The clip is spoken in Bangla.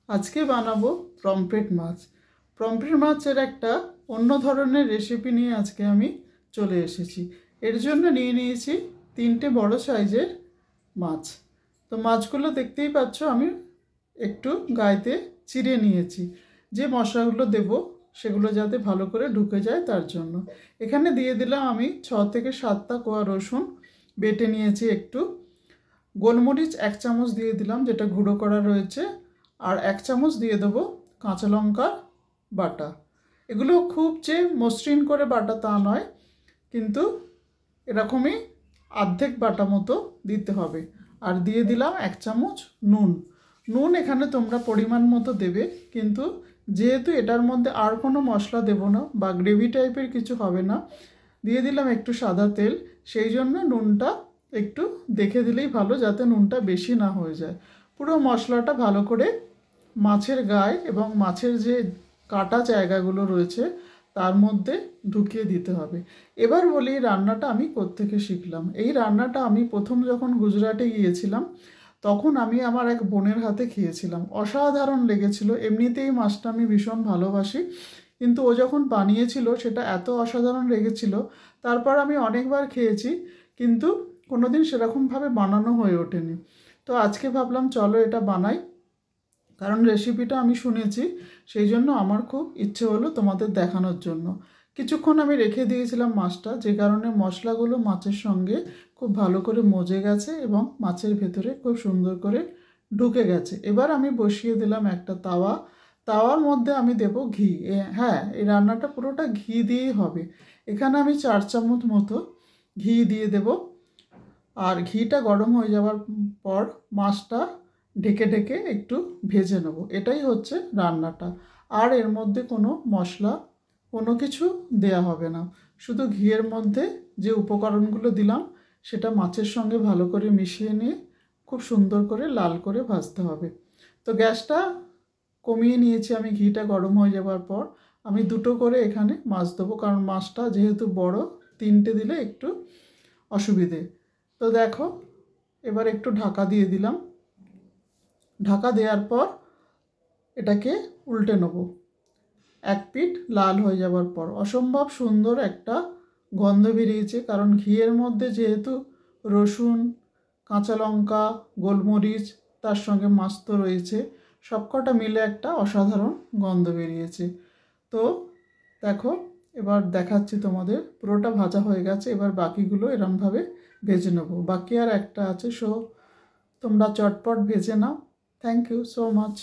আজকে বানাবো পমফ্রেট মাছ। পমফ্রেট মাছের একটা অন্য ধরনের রেসিপি নিয়ে আজকে আমি চলে এসেছি। এর জন্য নিয়ে নিয়েছি 3টে বড় সাইজের মাছ। তো মাছগুলো দেখতেই পাচ্ছ আমি একটু গায়েতে চিড়ে নিয়েছি, যে মশলাগুলো দেব সেগুলো যাতে ভালো করে ঢুকে যায় তার জন্য। এখানে দিয়ে দিলাম আমি 6 থেকে 7টা কোয়া রসুন বেটে নিয়েছি। একটু গোলমরিচ 1 চামচ দিয়ে দিলাম, যেটা গুঁড়ো করা রয়েছে। আর 1 চামচ দিয়ে দেবো কাঁচা লঙ্কা বাটা। এগুলো খুব যে মসৃণ করে বাটা তা নয়, কিন্তু এরকমই অর্ধেক বাটা মতো দিতে হবে। আর দিয়ে দিলাম 1 চামচ নুন। নুন এখানে তোমরা পরিমাণ মতো দেবে, কিন্তু যেহেতু এটার মধ্যে আর কোনো মশলা দেবো না বা গ্রেভি টাইপের কিছু হবে না, দিয়ে দিলাম একটু সাদা তেল, সেই জন্য নুনটা একটু দেখে দিলেই ভালো, যাতে নুনটা বেশি না হয়ে যায়। পুরো মশলাটা ভালো করে মাছের গায়ে এবং মাছের যে কাটা জায়গাগুলো রয়েছে তার মধ্যে ঢুকিয়ে দিতে হবে। এবার বলি রান্নাটা আমি কোত্থেকে শিখলাম। এই রান্নাটা আমি প্রথম যখন গুজরাটে গিয়েছিলাম তখন আমি আমার এক বোনের হাতে খেয়েছিলাম, অসাধারণ লেগেছিল। এমনিতেই মাছটা আমি ভীষণ ভালোবাসি, কিন্তু ও যখন বানিয়েছিল সেটা এত অসাধারণ লেগেছিল। তারপর আমি অনেকবার খেয়েছি, কিন্তু কোনোদিন সেরকমভাবে বানানো হয়ে ওঠেনি। তো আজকে ভাবলাম চলো এটা বানাই, কারণ রেসিপিটা আমি শুনেছি, সেই জন্য আমার খুব ইচ্ছে হলো তোমাদের দেখানোর জন্য। কিছুক্ষণ আমি রেখে দিয়েছিলাম মাছটা, যে কারণে মশলাগুলো মাছের সঙ্গে খুব ভালো করে মজে গেছে এবং মাছের ভেতরে খুব সুন্দর করে ঢুকে গেছে। এবার আমি বসিয়ে দিলাম একটা তাওয়া। তাওয়ার মধ্যে আমি দেব ঘি। হ্যাঁ, এই রান্নাটা পুরোটা ঘি দিয়েই হবে। এখানে আমি 4 চামচ মতো ঘি দিয়ে দেব। আর ঘিটা গরম হয়ে যাওয়ার পর মাছটা ঢেকে ঢেকে একটু ভেজে নেব। এটাই হচ্ছে রান্নাটা। আর এর মধ্যে কোনো মশলা কোনো কিছু দেয়া হবে না, শুধু ঘিয়ের মধ্যে যে উপকরণগুলো দিলাম সেটা মাছের সঙ্গে ভালো করে মিশিয়ে নিয়ে খুব সুন্দর করে লাল করে ভাজতে হবে। তো গ্যাসটা কমিয়ে নিয়েছি আমি। ঘিটা গরম হয়ে যাওয়ার পর আমি 2টো করে এখানে মাছ দেবো, কারণ মাছটা যেহেতু বড়, 3টে দিলে একটু অসুবিধে। তো দেখো, এবার একটু ঢাকা দিয়ে দিলাম। ঢাকা দেওয়ার পর এটাকে উল্টে নেব। এক পিঠ লাল হয়ে যাওয়ার পর অসম্ভব সুন্দর একটা গন্ধ বেরিয়েছে, কারণ ঘিয়ের মধ্যে যেহেতু রসুন, কাঁচা লঙ্কা, গোলমরিচ, তার সঙ্গে মাছ তো রয়েছে, সবকটা মিলে একটা অসাধারণ গন্ধ বেরিয়েছে। তো দেখো, এবার দেখাচ্ছি তোমাদের, পুরোটা ভাজা হয়ে গেছে। এবার বাকিগুলো এরমভাবে ভেজে নেব। বাকি আর একটা আছে, তোমরা চটপট ভেজে নাও। Thank you so much.